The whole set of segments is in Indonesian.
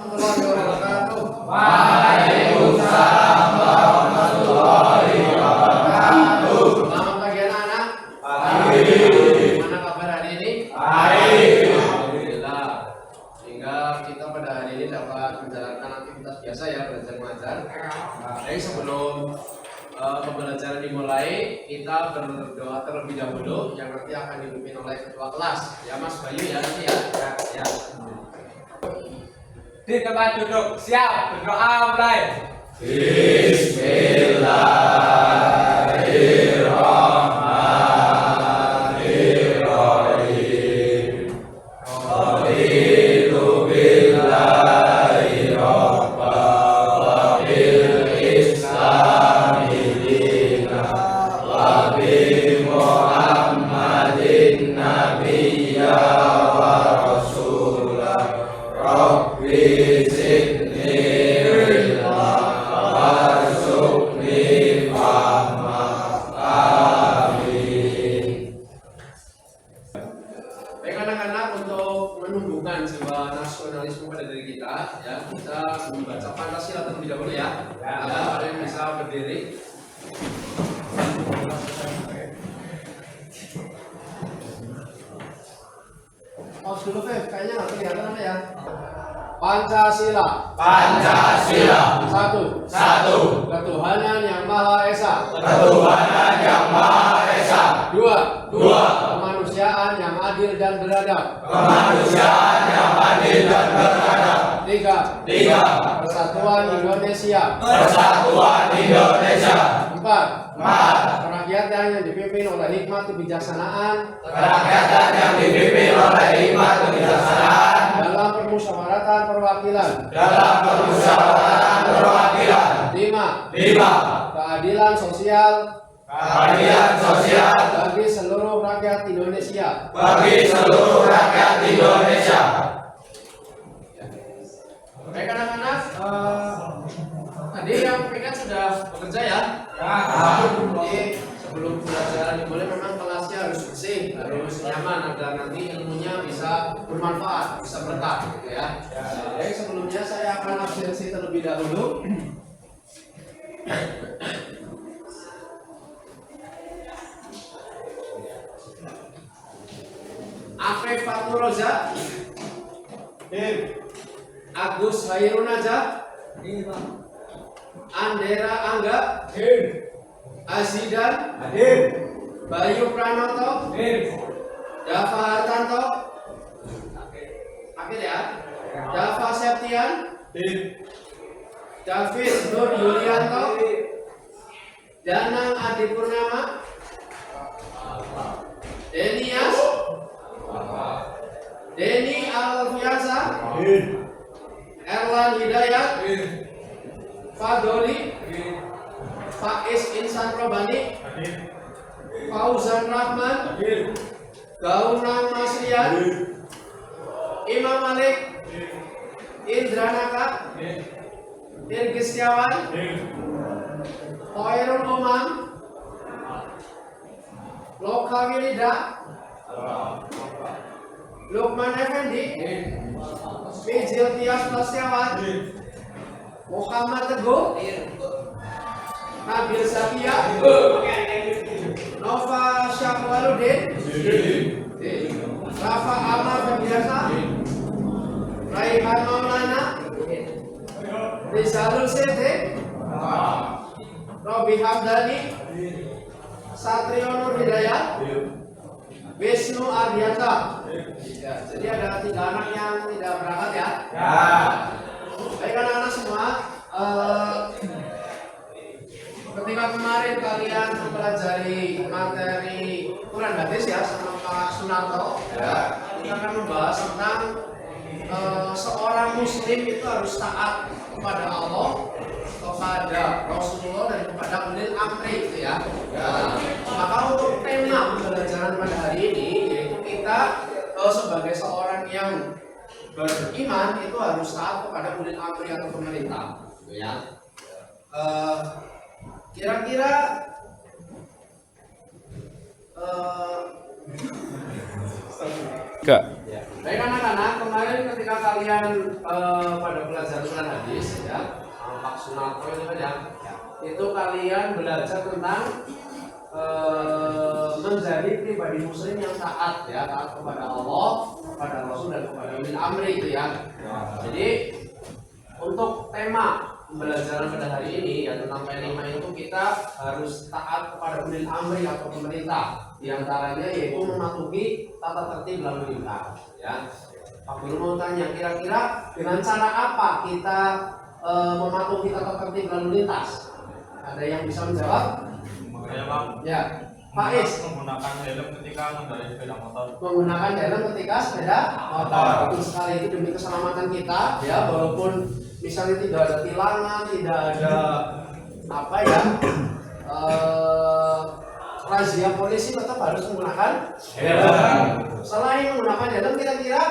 warahmatullahi wabarakatuh. Waalaikumsalam warahmatullahi wabarakatuh. Selamat pagi anak-anak. Pagi. Gimana kabar hari ini? Baik. Alhamdulillah. Sehingga kita pada hari ini dapat menjalankan aktivitas biasa ya, belajar mengajar. Baik, sebelum pembelajaran dimulai, kita berdoa terlebih dahulu yang nanti akan dipimpin oleh ketua kelas. Ya Mas Bayu ya nanti ya. Ya. Di tempat duduk, siap, berdoa mulai. Bismillahirrahmanirrahim. Raditu billahi rabban wa bil islami dinan wa bi Muhammadin nabiyya wa rasulah. Rabbi zidni ilma warzuqni fahma. Amin. Baik anak-anak, untuk menumbuhkan jiwa nasionalisme pada diri kita, ya kita membaca Pancasila terlebih dahulu ya. Ya, kalian bisa berdiri. Pause dulu, Fev. Kayaknya nggak kelihatan apa ya. Pancasila. Pancasila. Satu. Ketuhanan yang Maha Esa. Ketuhanan yang Maha Esa. Dua. Dua. Kemanusiaan yang adil dan beradab. Kemanusiaan yang adil dan beradab. Tiga. Persatuan Indonesia. Persatuan Indonesia. Empat. Empat. Kerakyatan yang dipimpin oleh hikmat kebijaksanaan Kerakyatan yang dipimpin oleh hikmat kebijaksanaan dalam permusyawaratan perwakilan. dalam permusyawaratan perwakilan. Lima. Keadilan sosial Keadilan sosial bagi seluruh rakyat Indonesia. bagi seluruh rakyat Indonesia. Baik anak-anak, tadi yang pegang sudah bekerja ya. Jadi sebelum pembelajaran dimulai memang kelasnya harus bersih, harus nyaman agar nanti ilmunya bisa bermanfaat, bisa berkah, gitu ya. Baik, sebelumnya saya akan absensi terlebih dahulu. Afif Fatur Roza, Agus Hairunajah, Andera Angga, Azidan, Bayu Pranoto, Dava Hartanto, akhir ya, Dava Septian, David Nur Yulianto, Danang Adi Purnama, Denias, Deni Alfiansa, Erlan Hidayat, Fadoli, Faiz Insan Probani, Fauzan Rahman, Gaunang Masrian, Imam Malik, Indra Naka, Irgi Setiawan, Hoirul Umam, Loka Wilida, Lukman Effendi, Mijil Tias Prasetyawan, Muhammad Teguh, Nabil Zakia, Nova Syahwaluddin, Rafa Amar Febiasa, Raihan Maulana, Rizalul Sete, Robi Hamdani, Satrio Nur Hidayat, Wisnu Ardianta. Ya, jadi ada 3 anak yang tidak berangkat ya. Baik anak-anak semua, ketika kemarin kalian mempelajari materi Quran hadis ya sama Pak Sunarto, kita akan membahas tentang seorang muslim itu harus taat kepada Allah, kepada Rasulullah dan kepada ulil amri itu ya. Maka untuk tema pembelajaran pada hari ini yaitu kita sebagai seorang yang beriman itu harus taat kepada ulil amri atau pemerintah, gitu ya. Kira-kira Enggak. Baik anak-anak, kemarin ketika kalian pada pelajaran sunan hadis ya, Pak Sunarto itu kan ya, itu kalian belajar tentang menjadi pribadi muslim yang taat ya, taat kepada Allah, kepada Rasul dan kepada ulil amri itu ya. Jadi untuk tema pembelajaran pada hari ini ya tentang P5 itu kita harus taat kepada ulil amri atau pemerintah. Di antaranya yaitu mematuhi tata tertib lalu lintas ya. Pak Guru mau tanya, kira-kira dengan cara apa kita mematuhi tata tertib lalu lintas? Ada yang bisa menjawab? Ya Bang. Ya, Pak Is. Menggunakan helm ketika mengendarai sepeda motor. Menggunakan helm ketika sepeda motor. Betul sekali, itu demi keselamatan kita ya, walaupun misalnya tidak ada tilangan, tidak ada apa ya, razia polisi, tetap harus menggunakan helm. Selain menggunakan helm, kira-kira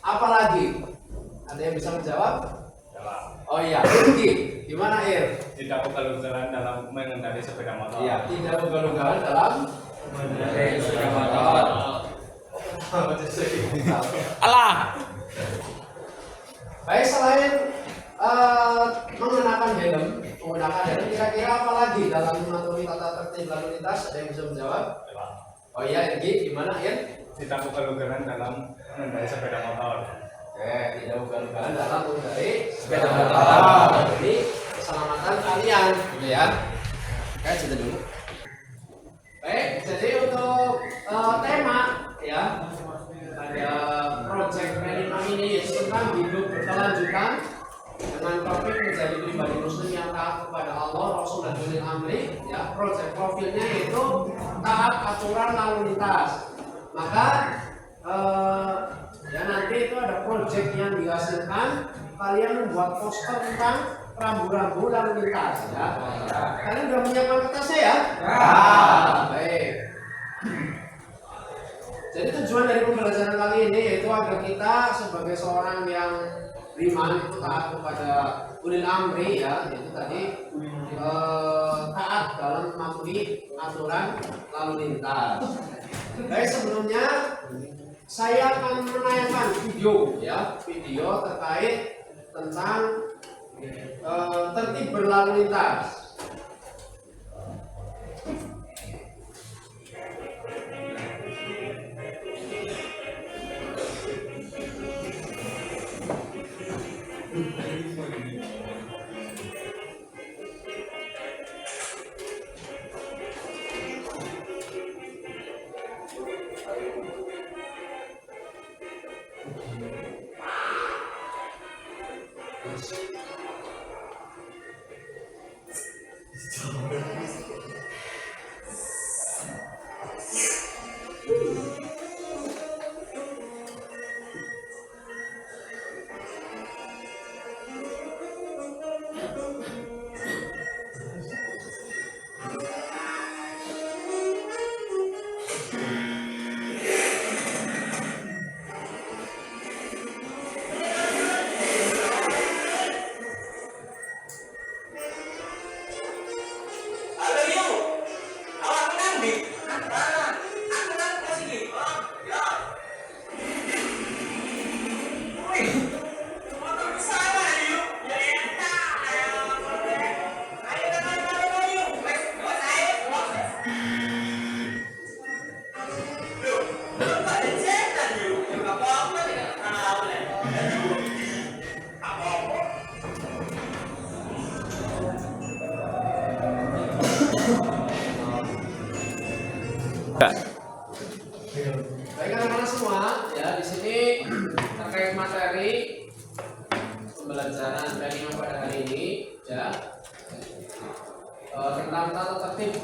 apa lagi? Ada yang bisa menjawab? Oh iya, Irgi, gimana Ir? Tidak ugal-ugalan dalam mengendarai sepeda motor. Iya, tidak ugal-ugalan dalam Mengendarai sepeda motor. Alah. Baik, selain menggunakan helm, kira-kira apa lagi dalam mematuhi tata tertib lalu lintas? Ada yang bisa menjawab? Oh iya, Irgi, gimana Ir? Tidak ugal-ugalan dalam mengendarai sepeda motor. Oke, tidak ugal-ugalan dalam mengendarai sepeda motor. Jadi keselamatan kalian, gitu ya. Oke, cerita dulu. Baik, jadi untuk tema ya ada project P5 ini yaitu tentang hidup berkelanjutan dengan topik menjadi pribadi muslim yang taat kepada Allah, Rasul dan ulil amri. Ya, project profilnya yaitu taat aturan lalu lintas. Maka ya nanti itu ada project yang dihasilkan, kalian membuat poster tentang rambu-rambu lalu lintas ya. Kalian sudah menyiapkan kertasnya ya? Baik. Jadi tujuan dari pembelajaran kali ini yaitu agar kita sebagai seorang yang beriman itu taat kepada ulil amri ya, yaitu tadi taat dalam mematuhi aturan lalu lintas. Baik, sebelumnya saya akan menayangkan video ya, video terkait tentang tertib berlalu lintas. Baik anak-anak semua, ya di sini terkait materi pembelajaran P5 pada hari ini, ya tentang tata tertib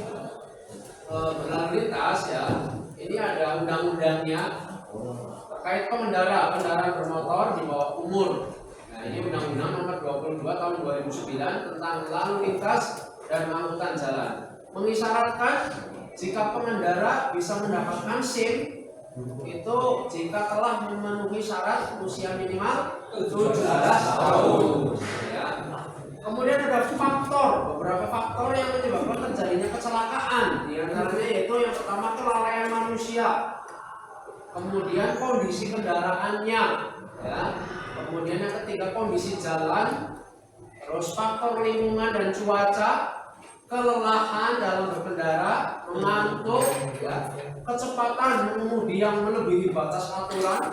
berlalu lintas, ya. Ini ada undang-undangnya terkait kendaraan bermotor di bawah umur. Nah, ini Undang-Undang Nomor 22 Tahun 2009 tentang lalu lintas dan angkutan jalan. Mengisyaratkan jika pengendara bisa mendapatkan SIM itu jika telah memenuhi syarat usia minimal 17 tahun. Ya. Kemudian ada beberapa faktor yang menyebabkan terjadinya kecelakaan. Di antaranya yaitu yang pertama kelalaian manusia kemudian kondisi kendaraannya, ya. Kemudian yang ketiga kondisi jalan, terus faktor lingkungan dan cuaca, kelelahan dalam berkendara, mengantuk, ya, kecepatan mengemudi yang melebihi batas aturan,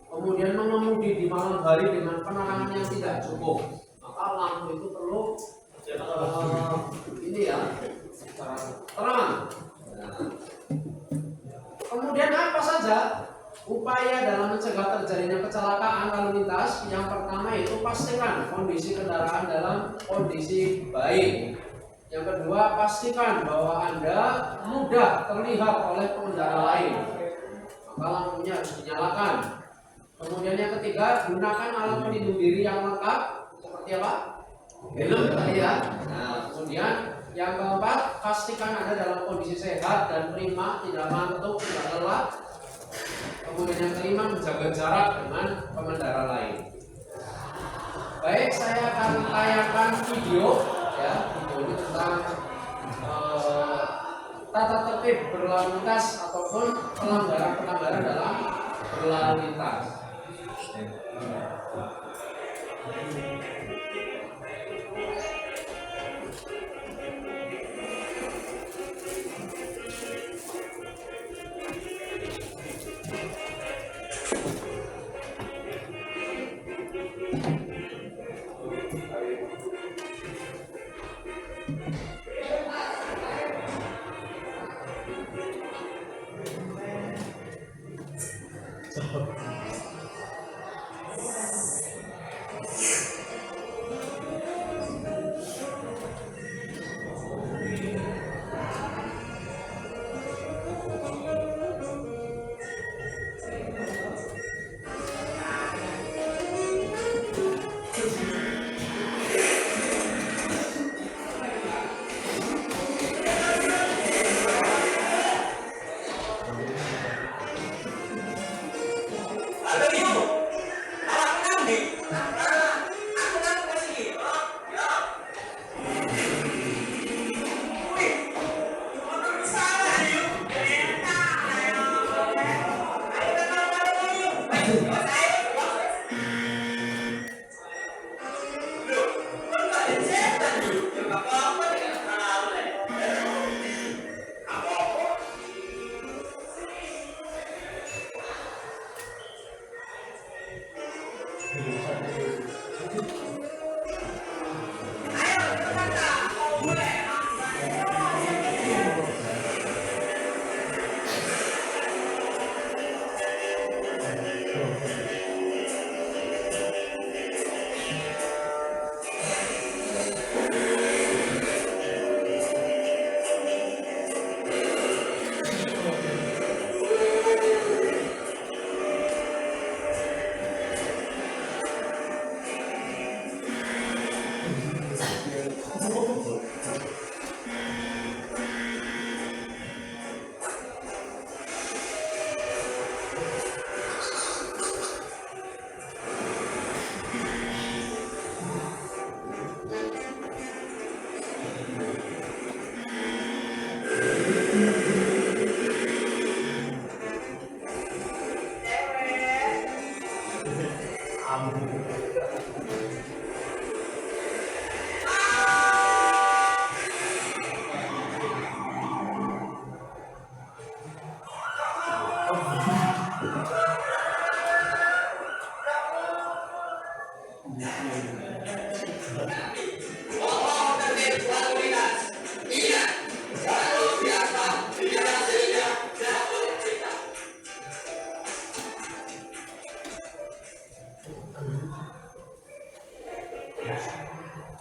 kemudian mengemudi di malam hari dengan penerangan yang tidak cukup. Maka lampu itu perlu ini ya, terang. Nah, kemudian apa saja upaya dalam mencegah terjadinya kecelakaan lalu lintas? Yang pertama itu pastikan kondisi kendaraan dalam kondisi baik. Yang kedua, pastikan bahwa Anda mudah terlihat oleh pengendara lain, maka lampunya harus dinyalakan. Kemudian yang ketiga, gunakan alat pelindung diri yang lengkap seperti apa? Helm tadi ya. Nah, kemudian yang keempat, pastikan Anda dalam kondisi sehat dan prima, tidak ngantuk, tidak lelah. Kemudian yang kelima, menjaga jarak dengan pengendara lain. Baik, saya akan tayangkan video ya, video ini tentang tata tertib berlalu lintas ataupun pelanggaran-pelanggaran dalam berlalu lintas.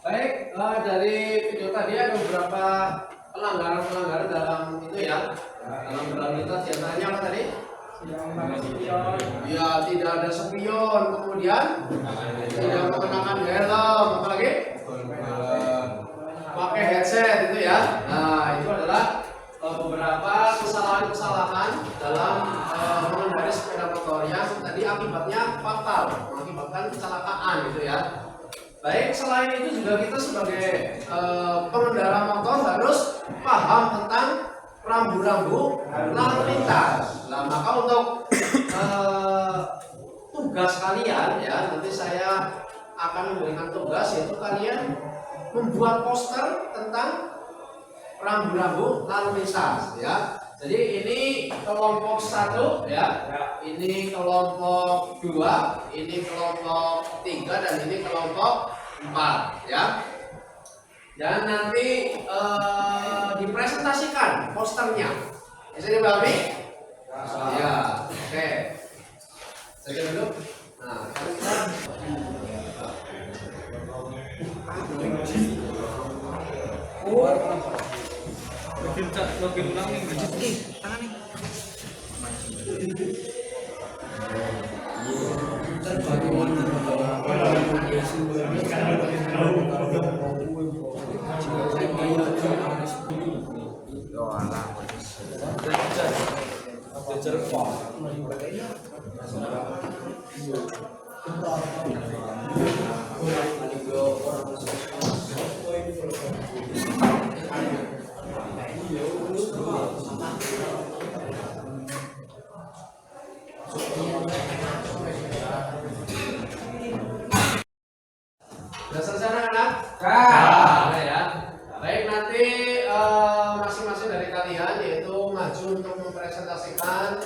Baik, dari video tadi ada beberapa pelanggaran-pelanggaran dalam itu ya, dalam berlalu lintas. Diantaranya apa tadi? Ya, tidak ada spion, kemudian tidak mengenakan helm, apa lagi? Pakai headset itu ya. Nah, itu adalah beberapa kesalahan-kesalahan dalam mengendarai sepeda motor yang tadi akibatnya fatal, mengakibatkan kecelakaan gitu ya. Baik, selain itu juga kita sebagai pengendara motor harus paham tentang rambu-rambu lalu lintas. Nah, maka untuk tugas kalian ya, nanti saya akan memberikan tugas, yaitu kalian membuat poster tentang rambu-rambu lalu lintas ya. Jadi ini kelompok 1 ya, ini kelompok 2, ini kelompok 3, dan ini kelompok 4 ya. Dan nanti dipresentasikan posternya. Bisa dipahami? Ya, oke. Saya dulu. Nah, sudah selesai anak-anak? Nah, ya. Baik, nanti masing-masing dari kalian yaitu maju untuk mempresentasikan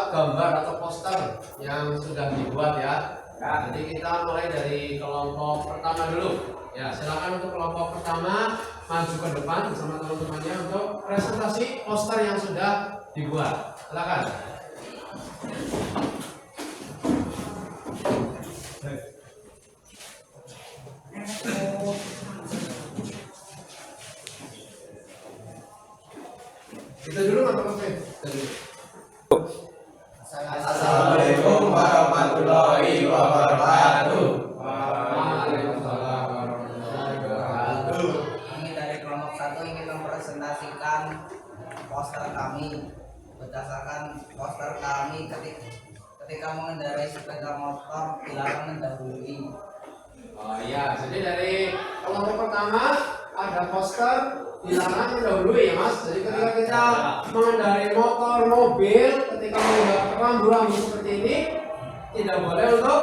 gambar atau poster yang sudah dibuat ya. Nanti kita mulai dari kelompok pertama dulu. Ya, silakan untuk kelompok pertama maju ke depan bersama teman-temannya untuk presentasi poster yang sudah dibuat. Silakan. Kita dulu Assalamualaikum warahmatullahi wabarakatuh. Waalaikumsalam warahmatullahi wabarakatuh. Kami dari kelompok 1 ingin mempresentasikan poster kami. Berdasarkan poster kami, ketika mengendarai sepeda motor dilarang mendahului. Oh iya, jadi dari kelompok pertama ada poster dilarang mendahului ya Mas. Jadi ketika kita mengendarai motor, mobil, ketika mengendarai rambu-rambu seperti ini tidak boleh untuk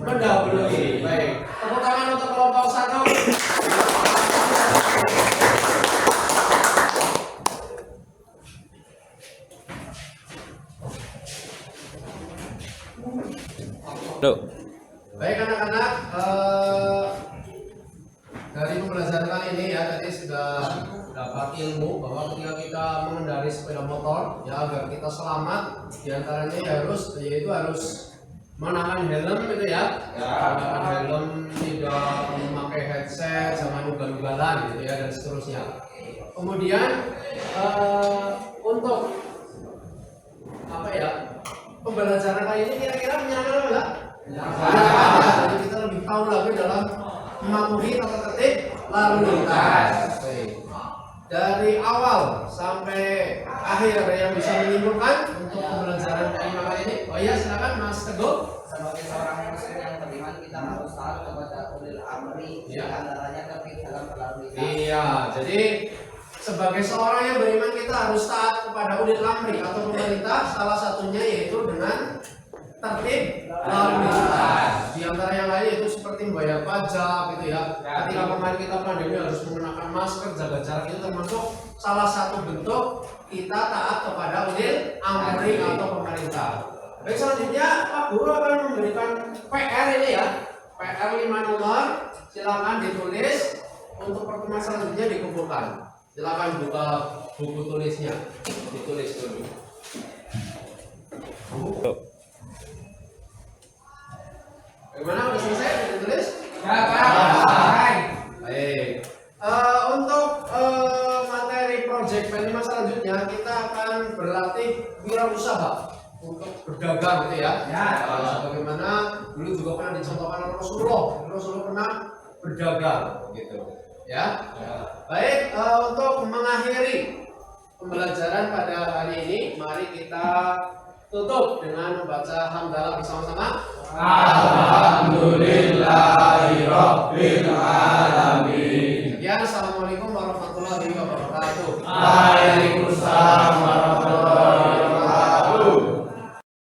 mendahului. Baik, tepuk tangan untuk kelompok 1. Tuh. Baik anak-anak, dari pembelajaran kali ini ya tadi sudah dapat ilmu bahwa ketika kita mengendarai sepeda motor ya agar kita selamat diantaranya yaitu harus mengenakan helm gitu ya, mengenakan helm, tidak memakai headset, jangan ugal-ugalan gitu ya, dan seterusnya. Kemudian untuk pembelajaran kali ini kira-kira menyenangkan apa enggak? Jadi kita lebih tahu lagi dalam mematuhi tata tertib lalu lintas. Dari awal sampai akhir yang bisa menyimpulkan untuk pembelajaran kali ini. Oh iya, silakan Mas Teguh. Sebagai seorang muslim yang beriman, kita harus taat kepada ulil amri, di antaranya tertib dalam berlalu lintas. Iya, jadi sebagai seorang yang beriman kita harus taat kepada ulil amri atau pemerintah, salah satunya yaitu dengan tertib lalu lintas. Di antara yang lain yaitu seperti membayar pajak gitu ya. Ketika kemarin kita pandemi harus menggunakan masker, jaga jarak, itu termasuk salah satu bentuk kita taat kepada ulil amri atau pemerintah. Baik, selanjutnya Pak Guru akan memberikan PR ini ya. PR 5 nomor, silakan ditulis. Untuk pertemuan selanjutnya dikumpulkan. Silakan buka buku tulisnya, ditulis dulu. Bagaimana, udah selesai ditulis? Ya, Pak. Baik. Untuk materi project P5 selanjutnya kita akan berlatih wirausaha untuk berdagang gitu ya. Bagaimana dulu juga pernah dicontohkan oleh Rasulullah pernah berdagang gitu ya. Baik, untuk mengakhiri pembelajaran pada hari ini, mari kita tutup dengan membaca hamdalah bersama-sama. Alhamdulillahirabbil alamin. Sekian, assalamualaikum warahmatullahi wabarakatuh.